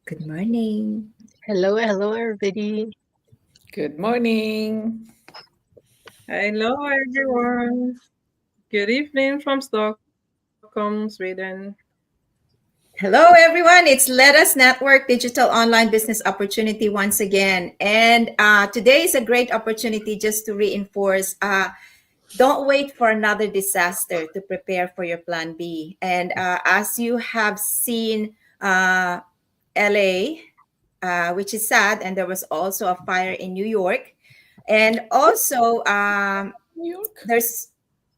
Good morning. Hello, everybody. Good morning. Hello, everyone. Good evening from Stockholm, Sweden. Hello, everyone. It's Let Us Network Digital Online Business Opportunity once again. And today is a great opportunity just to reinforce don't wait for another disaster to prepare for your plan B. And as you have seen, LA, which is sad, and there was also a fire in New York. And also, New York. there's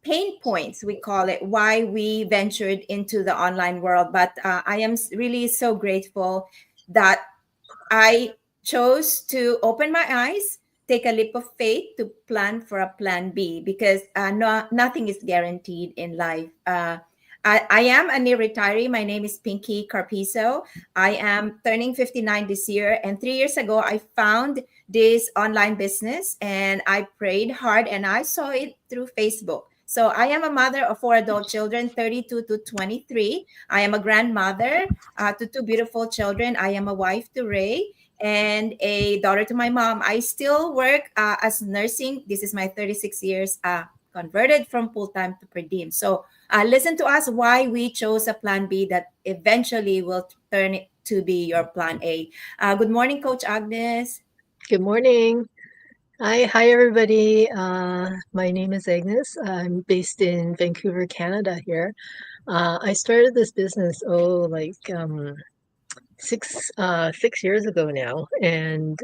pain points, we call it, why we ventured into the online world. But I am really so grateful that I chose to open my eyes, take a leap of faith to plan for a plan B, because nothing is guaranteed in life. I am a near retiree. My name is Pinky Carpizo. I am turning 59 this year. And 3 years ago, I found this online business and I prayed hard and I saw it through Facebook. So I am a mother of four adult children, 32 to 23. I am a grandmother to two beautiful children. I am a wife to Ray and a daughter to my mom. I still work as nursing. This is my 36 years converted from full time to per diem. So listen to us why we chose a plan B that eventually will turn it to be your plan A. Good morning, Coach Agnes. Good morning. Hi, everybody. My name is Agnes. I'm based in Vancouver, Canada. Here, I started this business six years ago now, and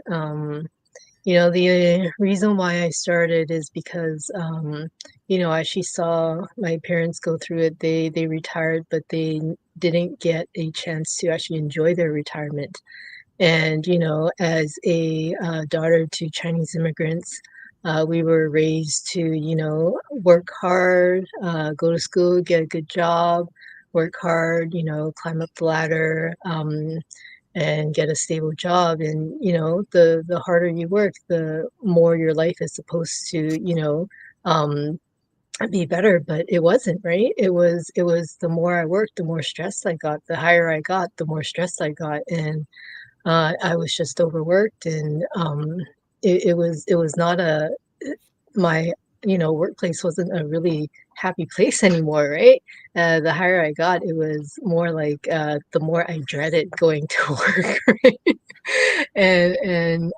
the reason why I started is because I actually saw my parents go through it. They retired, but they didn't get a chance to actually enjoy their retirement. And, as a daughter to Chinese immigrants, we were raised to, work hard, go to school, get a good job, work hard, climb up the ladder, and get a stable job. And, the harder you work, the more your life is supposed to, be better. But it wasn't, right? It was the more I worked, the more stressed I got. The higher I got, the more stressed I got. And I was just overworked, and it was not my workplace wasn't a really happy place anymore, right? The higher I got, it was more like the more I dreaded going to work, right? And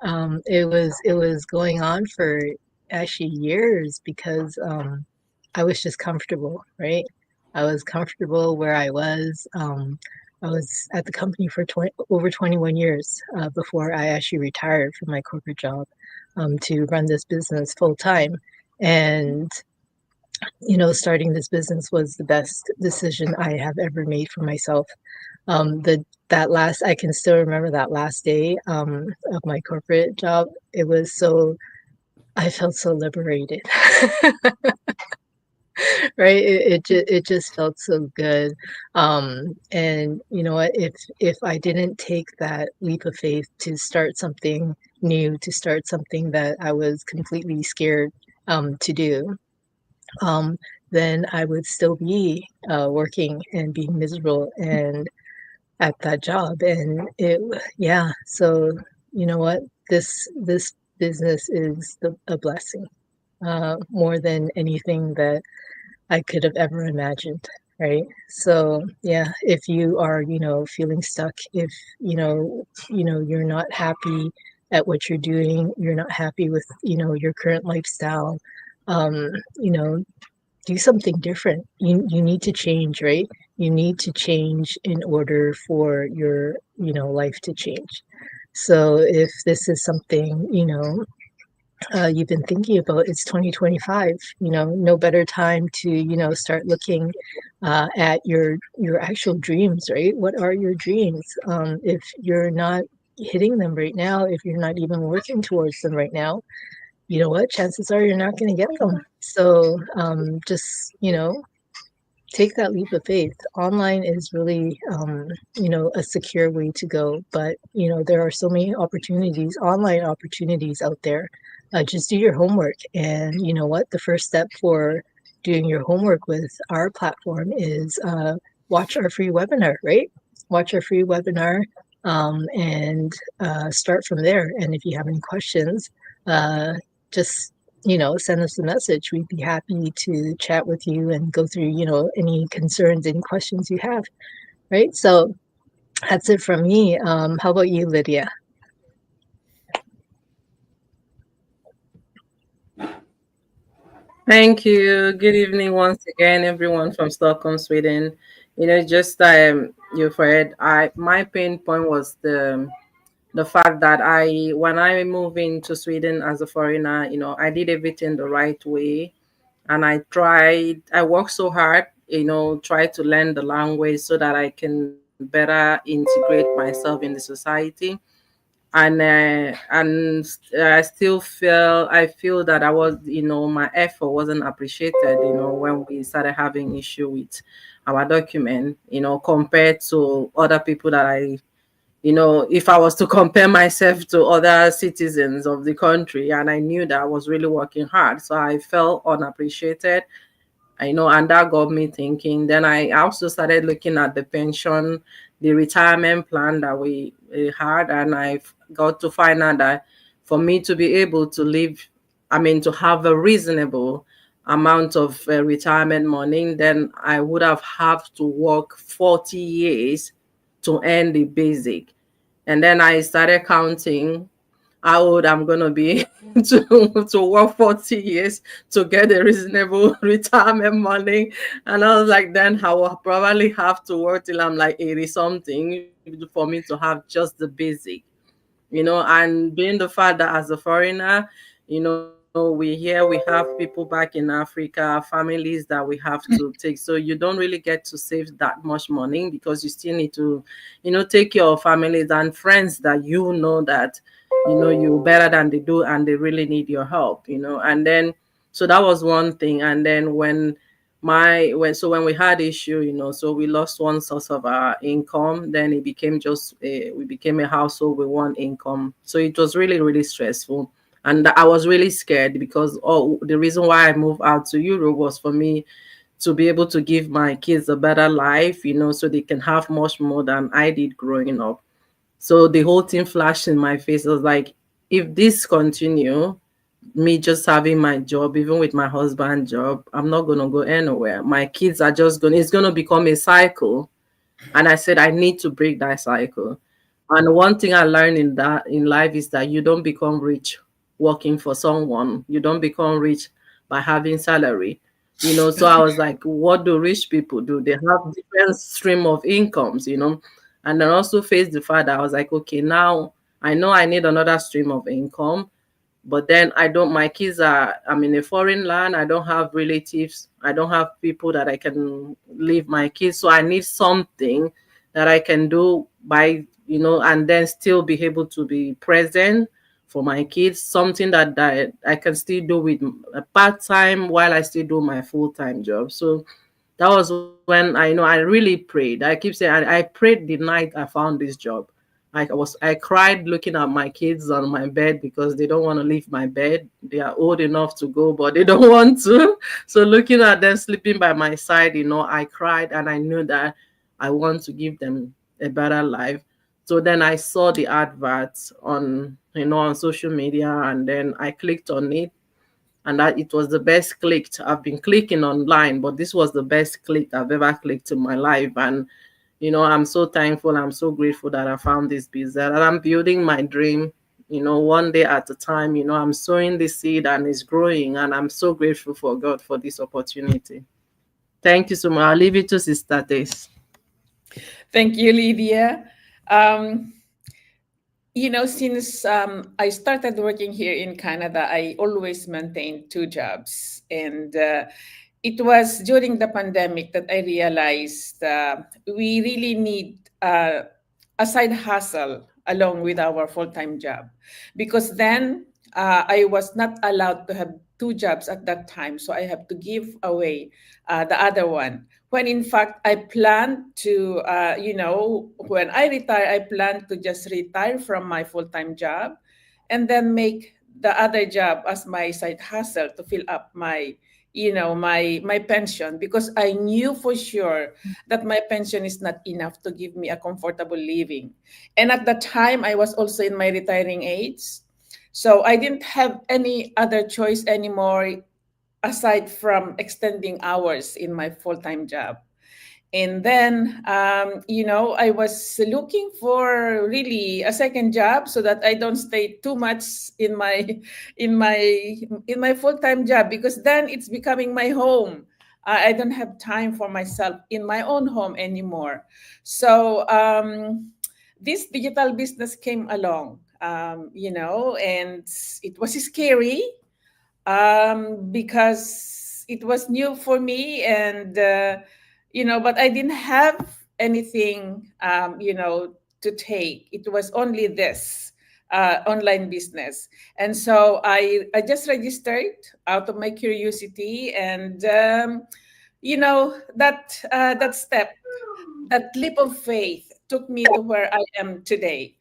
it was going on for actually years because I was just comfortable, right? I was comfortable where I was. I was at the company for over 21 years before I actually retired from my corporate job to run this business full time. And, starting this business was the best decision I have ever made for myself. I can still remember that last day of my corporate job. I felt so liberated. Right, it just felt so good. And you know what, if I didn't take that leap of faith to start something new, to start something that I was completely scared to do, um then I would still be working and being miserable and at that job. And yeah, so you know what, this business is a blessing, more than anything that I could have ever imagined, right? So, yeah, if you are, feeling stuck, if, you're not happy at what you're doing, you're not happy with, your current lifestyle, um, you know, do something different. You need to change, right? You need to change in order for your, life to change. So if this is something, you've been thinking about, it's 2025, no better time to start looking at your actual dreams, right? What are your dreams? If you're not hitting them right now, if you're not even working towards them right now, you know what, chances are you're not going to get them. So just take that leap of faith. Online is really, a secure way to go, but there are so many opportunities, online opportunities out there. Just do your homework, and you know what? The first step for doing your homework with our platform is watch our free webinar, right? Watch our free webinar. and start from there. And if you have any questions, just send us a message. We'd be happy to chat with you and go through any concerns, any questions you have. Right. So that's it from me. How about you, Lydia? Thank you. Good evening once again, everyone from Stockholm, Sweden. Just you've heard, I my pain point was the fact that when I moved into Sweden as a foreigner, I did everything the right way, and I worked so hard, try to learn the language so that I can better integrate myself in the society. And I feel that my effort wasn't appreciated, when we started having issue with our document, compared to other people that if I was to compare myself to other citizens of the country, and I knew that I was really working hard, so I felt unappreciated. And that got me thinking. Then I also started looking at the pension, the retirement plan that we had, and I got to find out that for me to be able to live, to have a reasonable amount of retirement money, then I would have to work 40 years to earn the basic. And then I started counting how old I'm gonna be to work 40 years to get a reasonable retirement money. And I was like, then I will probably have to work till I'm like 80 something for me to have just the basic. And being the fact that as a foreigner, we have people back in Africa, families that we have to take. So you don't really get to save that much money, because you still need to, take care of families and friends that that you better than they do, and they really need your help. And then, so that was one thing. And then when we had issue, so we lost one source of our income, then it became we became a household with one income. So it was really, really stressful. And I was really scared, because the reason why I moved out to Europe was for me to be able to give my kids a better life, so they can have much more than I did growing up. So the whole thing flashed in my face. I was like, if this continue, me just having my job, even with my husband job, I'm not gonna go anywhere. My kids are just gonna it's gonna become a cycle. And I said I need to break that cycle. And one thing I learned in life is that you don't become rich working for someone. You don't become rich by having salary. So I was like, what do rich people do? They have different stream of incomes. And then also face the fact that I was like, okay, now I know I need another stream of income, but then my kids I'm in a foreign land. I don't have relatives. I don't have people that I can leave my kids. So I need something that I can do and then still be able to be present for my kids. Something that I can still do with a part-time while I still do my full-time job. So that was when I really prayed. I keep saying I prayed the night I found this job. I cried looking at my kids on my bed, because they don't want to leave my bed. They are old enough to go, but they don't want to. So looking at them sleeping by my side, I cried, and I knew that I want to give them a better life. So then I saw the adverts on social media, and then I clicked on it, and that it was the best clicked. I've been clicking online, but this was the best click I've ever clicked in my life. And I'm so thankful. I'm so grateful that I found this business, and I'm building my dream, one day at a time. I'm sowing the seed, and it's growing, and I'm so grateful for God for this opportunity. Thank you so much. I'll leave it to Sister Tess. Thank you, Lydia. Um, since I started working here in Canada, I always maintained two jobs. And it was during the pandemic that I realized we really need a side hustle along with our full-time job. Because then I was not allowed to have two jobs at that time. So I have to give away the other one. When in fact, I planned to, when I retire, I plan to just retire from my full-time job and then make the other job as my side hustle to fill up my, my pension, because I knew for sure that my pension is not enough to give me a comfortable living. And at the time, I was also in my retiring age. So I didn't have any other choice anymore aside from extending hours in my full-time job. And then, I was looking for really a second job so that I don't stay too much in my in my in my full-time job, because then it's becoming my home. I don't have time for myself in my own home anymore. So this digital business came along, and it was scary, because it was new for me, and but I didn't have anything, to take. It was only this online business, and so I just registered out of my curiosity, and that step, that leap of faith took me to where I am today.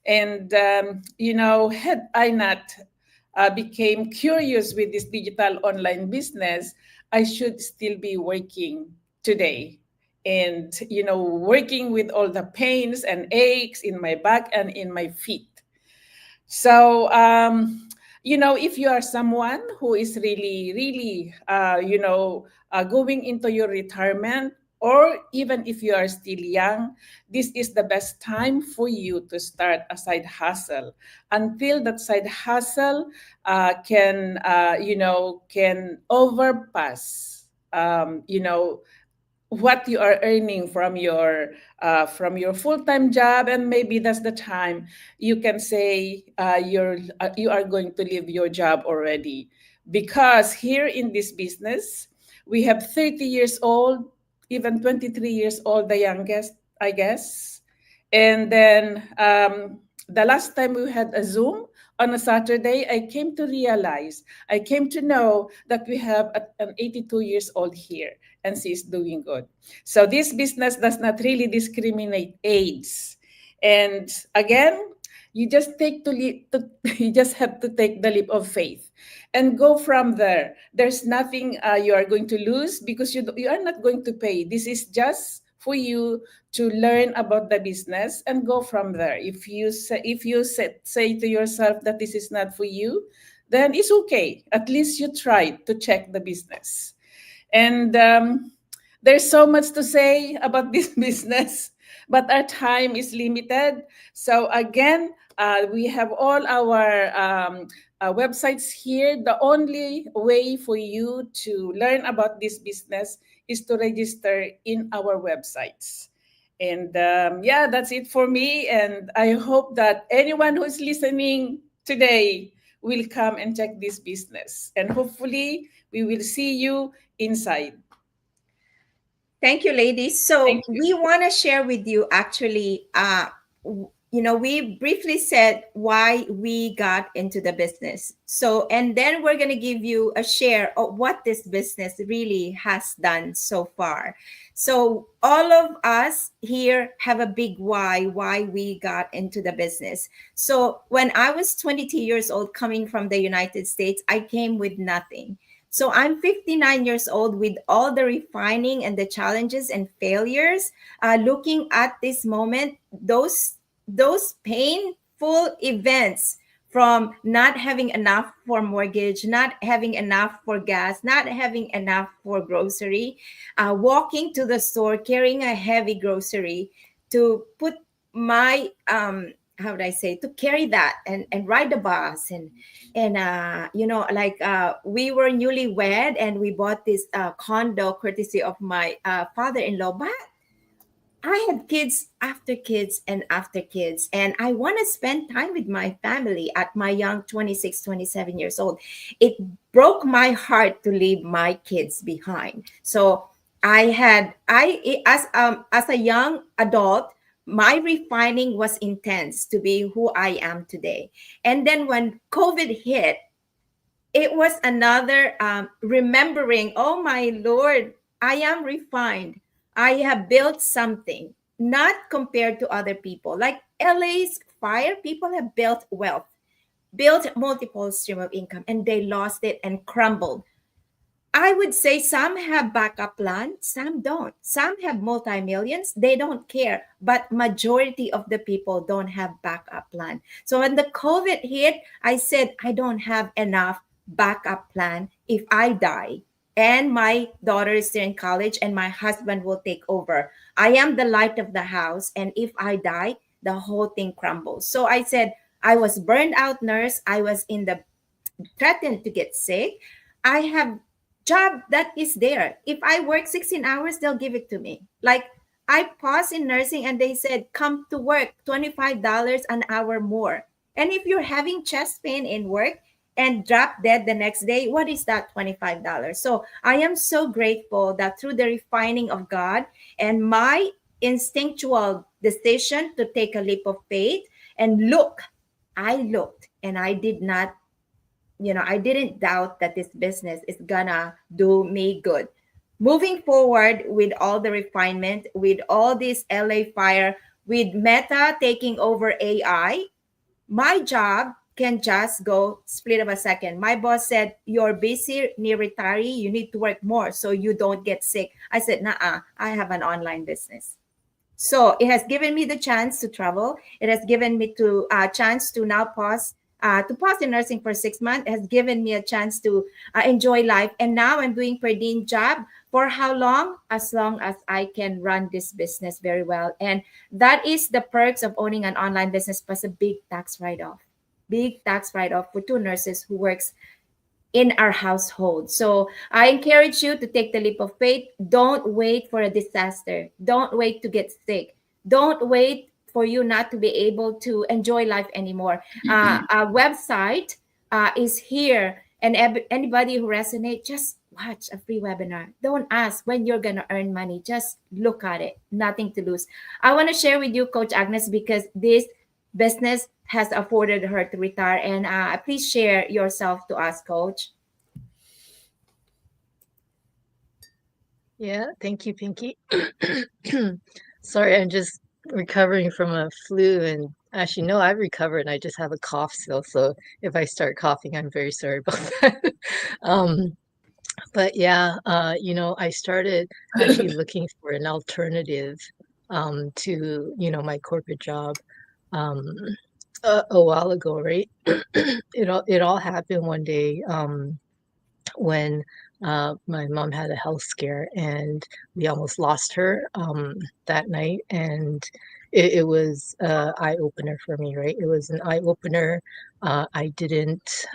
And had I not became curious with this digital online business, I should still be working today. And, working with all the pains and aches in my back and in my feet. So, if you are someone who is really, really, going into your retirement, or even if you are still young, this is the best time for you to start a side hustle until that side hustle can overpass, what you are earning from your full-time job, and maybe that's the time you can say you are going to leave your job already. Because here in this business, we have 30 years old, even 23 years old, the youngest, I guess. And then, the last time we had a Zoom on a Saturday, I came to know that we have an 82 years old here, and she is doing good. So this business does not really discriminate age. And again, you just you just have to take the leap of faith and go from there. There's nothing you are going to lose, because you are not going to pay. This is just for you to learn about the business and go from there. If you say to yourself that this is not for you, then it's okay. At least you tried to check the business. And there's so much to say about this business, but our time is limited. So again, we have all our websites here. The only way for you to learn about this business is to register in our websites. And yeah, that's it for me. And I hope that anyone who's listening today will come and check this business. And hopefully, we will see you inside. Thank you, ladies. So Thank you. we want to share with you actually, we briefly said why we got into the business. So, and then we're going to give you a share of what this business really has done so far. So all of us here have a big why we got into the business. So when I was 22 years old, coming from the United States, I came with nothing. So I'm 59 years old with all the refining and the challenges and failures. Looking at this moment, those painful events, from not having enough for mortgage, not having enough for gas, not having enough for grocery, walking to the store carrying a heavy grocery to put my how would I say, to carry that and ride the bus, and we were newlywed and we bought this condo courtesy of my father-in-law. But I had kids after kids and after kids, and I want to spend time with my family at my young 26, 27 years old. It broke my heart to leave my kids behind. So as a young adult, my refining was intense to be who I am today. And then when COVID hit, it was another remembering, oh my Lord, I am refined. I have built something, not compared to other people. Like LA's fire, people have built wealth, built multiple stream of income, and they lost it and crumbled. I would say some have backup plan, some don't. Some have multi-millions, they don't care. But majority of the people don't have backup plan. So when the COVID hit, I said I don't have enough backup plan if I die. And my daughter is still in college and my husband will take over. I am the light of the house. And if I die, the whole thing crumbles. So I said, I was burned out nurse. I was in the threatened to get sick. I have job that is there. If I work 16 hours, they'll give it to me. Like I paused in nursing and they said, come to work, $25 an hour more. And if you're having chest pain in work and drop dead the next day, what is that $25? So I am so grateful that through the refining of God and my instinctual decision to take a leap of faith and look, I looked and I did not, I didn't doubt that this business is gonna do me good. Moving forward with all the refinement, with all this LA fire, with Meta taking over AI, my job can just go split of a second. My boss said, you're busy near retiree, you need to work more so you don't get sick. I said, nah, I have an online business. So it has given me the chance to travel. It has given me to a chance to now pause in nursing for 6 months. It has given me a chance to enjoy life. And now I'm doing per diem job for how long? As long as I can run this business very well. And that is the perks of owning an online business plus a big tax write-off. Big tax write-off for two nurses who works in our household. So I encourage you to take the leap of faith. Don't wait for a disaster. Don't wait to get sick. Don't wait for you not to be able to enjoy life anymore. Our website is here, and anybody who resonates, just watch a free webinar. Don't ask when you're going to earn money. Just look at it. Nothing to lose. I want to share with you, Coach Agnes, because this business has afforded her to retire. And please share yourself to us, Coach. Yeah, thank you, Pinky. Sorry, I'm just recovering from a flu, and actually, no, I've recovered and I just have a cough still. So if I start coughing, I'm very sorry about that. Um, but yeah, I started actually looking for an alternative to, my corporate job um, a while ago, right? It all happened one day when my mom had a health scare and we almost lost her that night. And it was an eye opener for me, right? It was an eye opener. I didn't,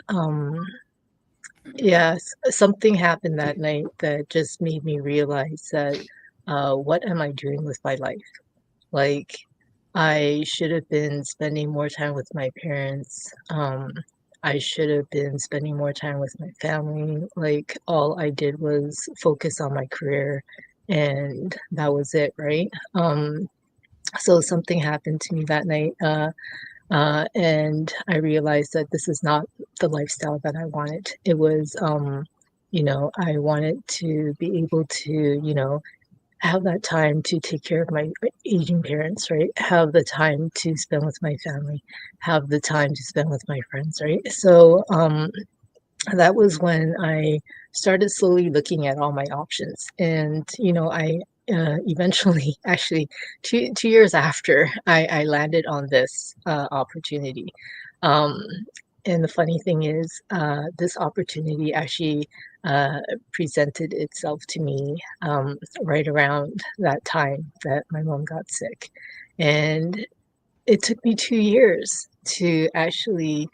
something happened that night that just made me realize that what am I doing with my life? Like, I should have been spending more time with my parents. I should have been spending more time with my family. Like, all I did was focus on my career, and that was it, right? So something happened to me that night, and I realized that this is not the lifestyle that I wanted. It was, I wanted to be able to, have that time to take care of my aging parents, right? Have the time to spend with my family, have the time to spend with my friends, right? So that was when I started slowly looking at all my options. And, I eventually, actually, two years after, I landed on this opportunity. Um, and the funny thing is, this opportunity actually presented itself to me right around that time that my mom got sick. And it took me 2 years to actually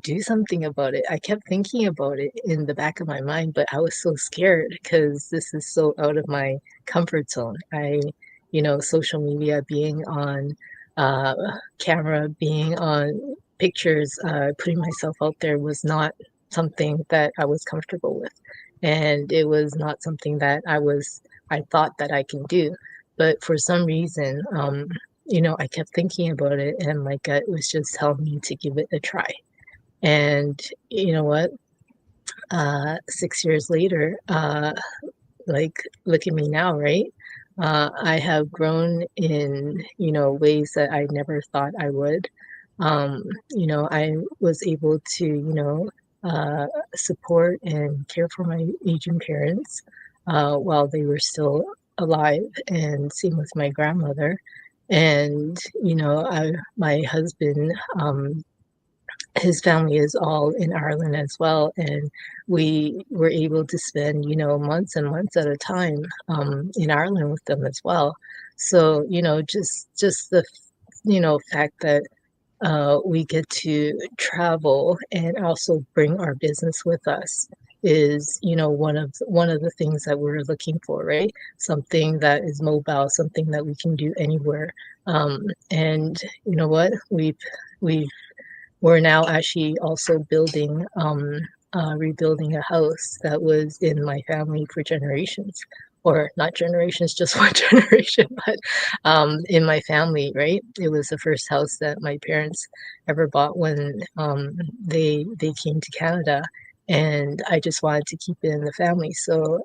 do something about it. I kept thinking about it in the back of my mind, but I was so scared because this is so out of my comfort zone. Social media, being on uh, camera, being on pictures, putting myself out there was not something that I was comfortable with. And it was not something that I thought that I can do. But for some reason, I kept thinking about it and my gut was just telling me to give it a try. And you know what? 6 years later, like, look at me now, right? I have grown in, ways that I never thought I would. I was able to, support and care for my aging parents while they were still alive, and same with my grandmother. And my husband, his family is all in Ireland as well, and we were able to spend months and months at a time in Ireland with them as well. So just the fact that we get to travel and also bring our business with us is one of the things that we're looking for, right? Something that is mobile, something that we can do anywhere. And you know what, we're now actually also building rebuilding a house that was in my family for generations, or not generations, just one generation, but in my family, right? It was the first house that my parents ever bought when they came to Canada, and I just wanted to keep it in the family. So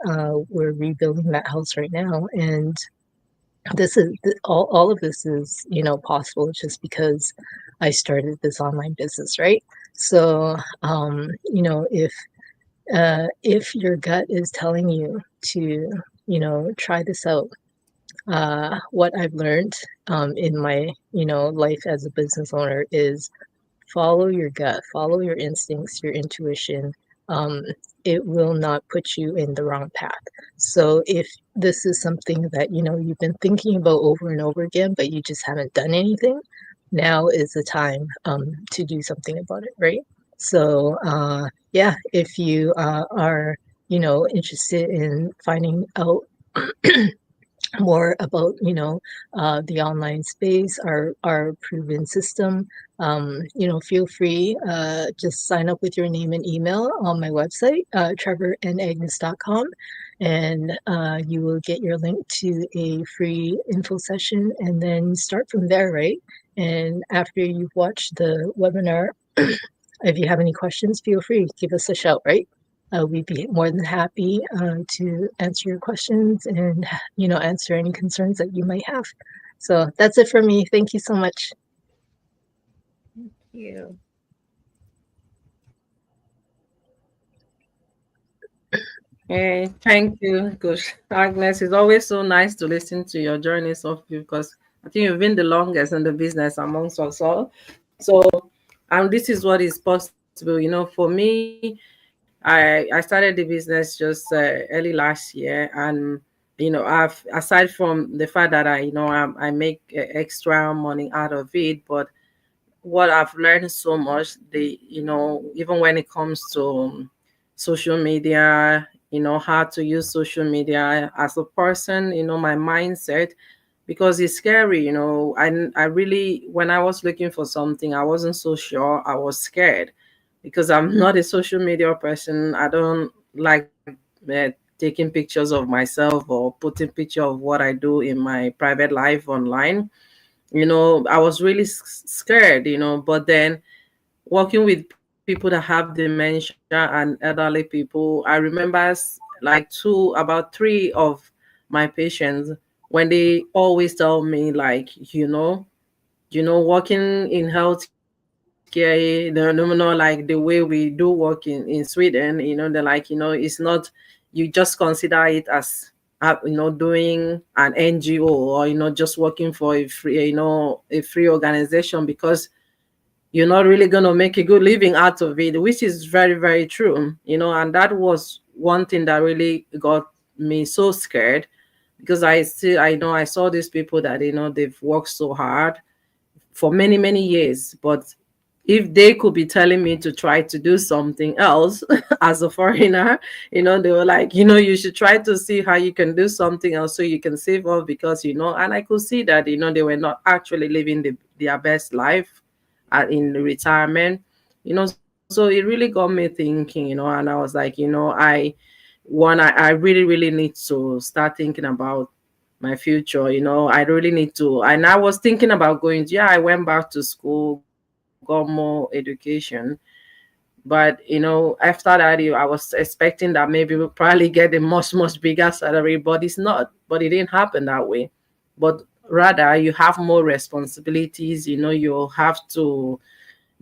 we're rebuilding that house right now, and all of this is possible just because I started this online business, right? So if your gut is telling you to try this out, what I've learned in my life as a business owner is follow your gut, follow your instincts, your intuition. Um, it will not put you in the wrong path. So if this is something that you've been thinking about over and over again, but you just haven't done anything, now is the time to do something about it, right? So yeah, if you are interested in finding out more about the online space, our proven system, feel free, just sign up with your name and email on my website, trevorandagnes.com, and you will get your link to a free info session, and then start from there, right? And after you've watched the webinar, if you have any questions, feel free, give us a shout, right? We'd be more than happy to answer your questions and answer any concerns that you might have. So that's it for me. Thank you so much. You. Hey, thank you, Coach Agnes. It's always so nice to listen to your journeys of you, because I think you've been the longest in the business amongst us all. So, and this is what is possible. For me, I started the business just early last year, and I've, aside from the fact that I make extra money out of it, but what I've learned so much, even when it comes to social media, how to use social media as a person, my mindset, because it's scary. I really, when I was looking for something, I wasn't so sure. I was scared because I'm not a social media person. I don't like taking pictures of myself or putting picture of what I do in my private life online. I was really scared, but then working with people that have dementia and elderly people, I remember like about three of my patients, when they always tell me, like, working in healthcare, no, like the way we do work in Sweden, they're like, it's not, you just consider it as doing an NGO, or just working for a free, a free organization, because you're not really going to make a good living out of it, which is very, very true. And that was one thing that really got me so scared, because I know I saw these people that, they've worked so hard for many, many years, but if they could be telling me to try to do something else as a foreigner, they were like, you should try to see how you can do something else so you can save up, because, and I could see that, they were not actually living their best life in retirement, so it really got me thinking, and I was like, I really, really need to start thinking about my future. I really need to. And I was thinking about going, yeah, I went back to school, got more education. But, after that, I was expecting that maybe we'll probably get a much, much bigger salary, but it's not. But it didn't happen that way. But rather, you have more responsibilities, you have to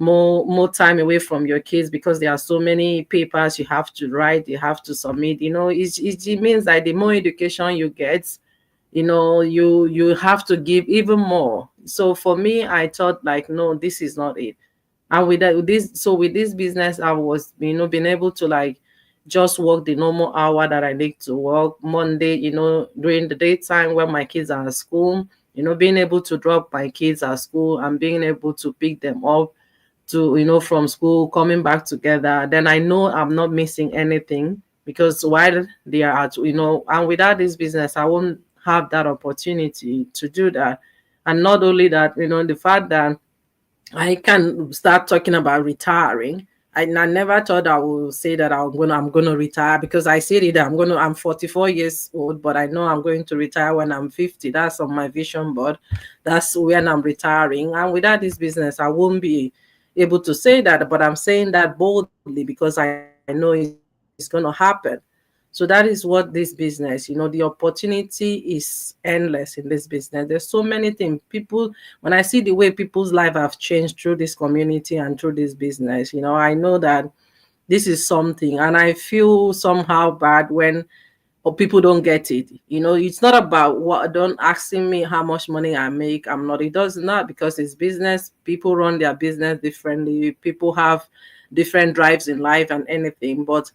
more time away from your kids because there are so many papers you have to write, you have to submit. It means that the more education you get, you have to give even more. So for me, I thought like, no, this is not it. And with this business, I was, being able to like just work the normal hour that I need to work Monday, during the daytime when my kids are at school, being able to drop my kids at school and being able to pick them up to, from school, coming back together. Then I know I'm not missing anything because while they are at, and without this business, I won't have that opportunity to do that. And not only that, the fact that I can start talking about retiring. I never thought I would say that I'm gonna retire, because I said it. I'm 44 years old, but I know I'm going to retire when I'm 50. That's on my vision board. That's when I'm retiring. And without this business, I won't be able to say that. But I'm saying that boldly because I know it's gonna happen. So that is what this business, the opportunity is endless in this business. There's so many things. When I see the way people's life have changed through this community and through this business, I know that this is something, and I feel somehow bad when people don't get it. It's not about what, don't asking me how much money I make. It does not, because it's business. People run their business differently. People have different drives in life and anything, but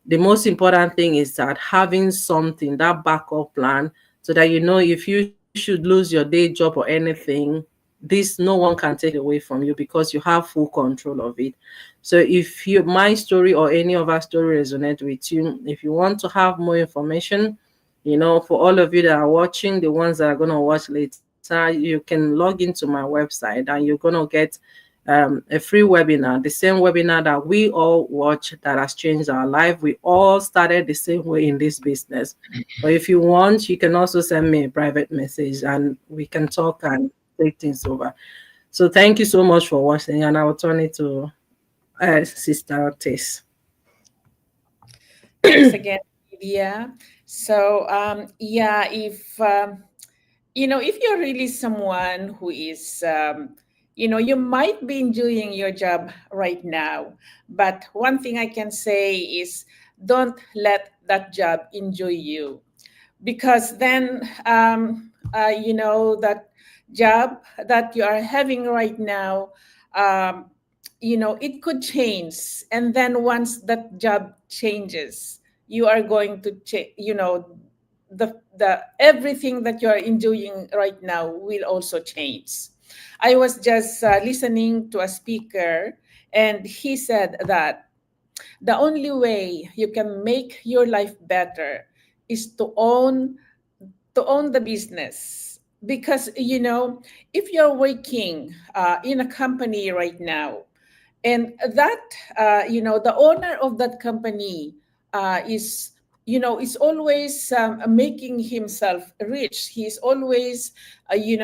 the most important thing is that having something, that backup plan, so that if you should lose your day job or anything, this no one can take it away from you because you have full control of it. So if my story or any of our story resonate with you, if you want to have more information, for all of you that are watching, the ones that are going to watch later, you can log into my website and you're going to get a free webinar, the same webinar that we all watch that has changed our life. We all started the same way in this business. But if you want, you can also send me a private message and we can talk and take things over. So thank you so much for watching, and I will turn it to Sister Otis. Thanks again, Lydia. So, yeah, if you're really someone who is, you might be enjoying your job right now, but one thing I can say is don't let that job enjoy you, because then, that job that you are having right now, um, it could change. And then once that job changes, you are going to change, the everything that you are enjoying right now will also change. I was just listening to a speaker, and he said that the only way you can make your life better is to own the business. Because if you're working in a company right now, and that the owner of that company is always making himself rich. He's always in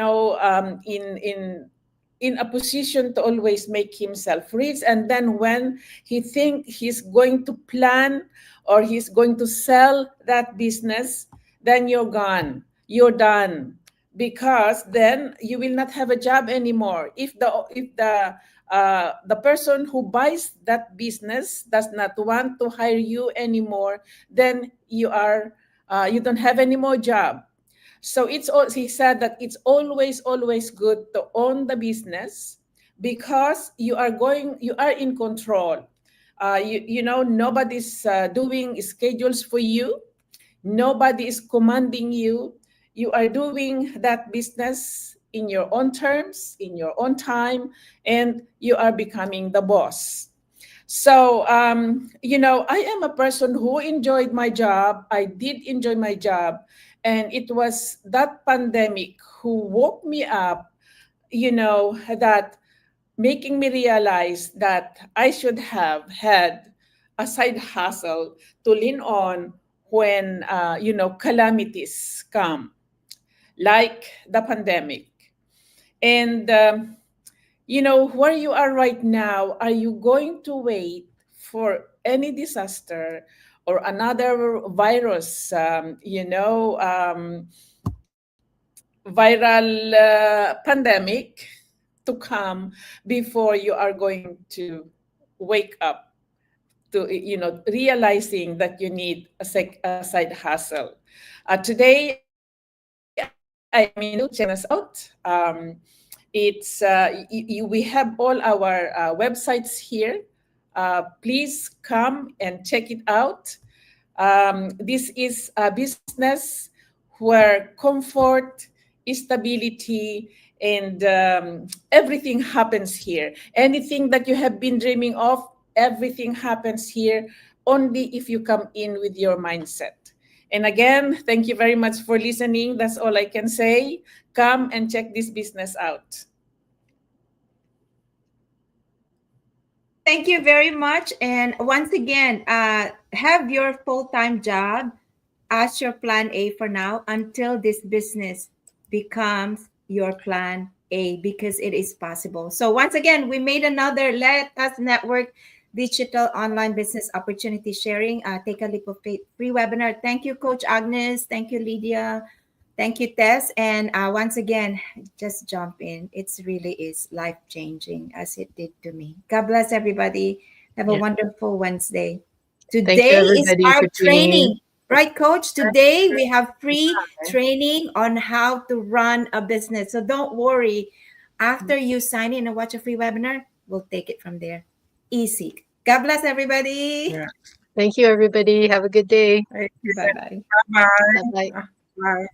a position to always make himself rich. And then when he think he's going to plan or he's going to sell that business, then you're gone, you're done, because then you will not have a job anymore. If the person who buys that business does not want to hire you anymore, then you don't have any more job. So he said that it's always good to own the business, because you are in control. Nobody's doing schedules for you. Nobody is commanding you. You are doing that business in your own terms, in your own time, and you are becoming the boss. So, I am a person who enjoyed my job. I did enjoy my job. And it was that pandemic who woke me up, that making me realize that I should have had a side hustle to lean on when, calamities come, like the pandemic. And, where you are right now, are you going to wait for any disaster or another virus, viral pandemic, to come before you are going to wake up to, realizing that you need a side hustle. Today, I am inviting you to check us out. We have all our websites here. Please come and check it out. This is a business where comfort, stability, and everything happens here. Anything that you have been dreaming of, everything happens here only if you come in with your mindset. And again, thank you very much for listening. That's all I can say. Come and check this business out. Thank you very much. And once again, have your full-time job as your plan A for now until this business becomes your plan A, because it is possible. So once again, we made another Let Us Network Digital Online Business Opportunity Sharing. Take a leap of faith free webinar. Thank you, Coach Agnes. Thank you, Lydia. Thank you, Tess. And once again, just jump in. It really is life changing as it did to me. God bless everybody. Have a Yeah. wonderful Wednesday. Thank you, Today is everybody, our for tuning in. training, right, Coach? Today we have free training on how to run a business. So don't worry. After you sign in and watch a free webinar, we'll take it from there. Easy. God bless everybody. Yeah. Thank you, everybody. Have a good day. Bye bye. Bye bye. Bye.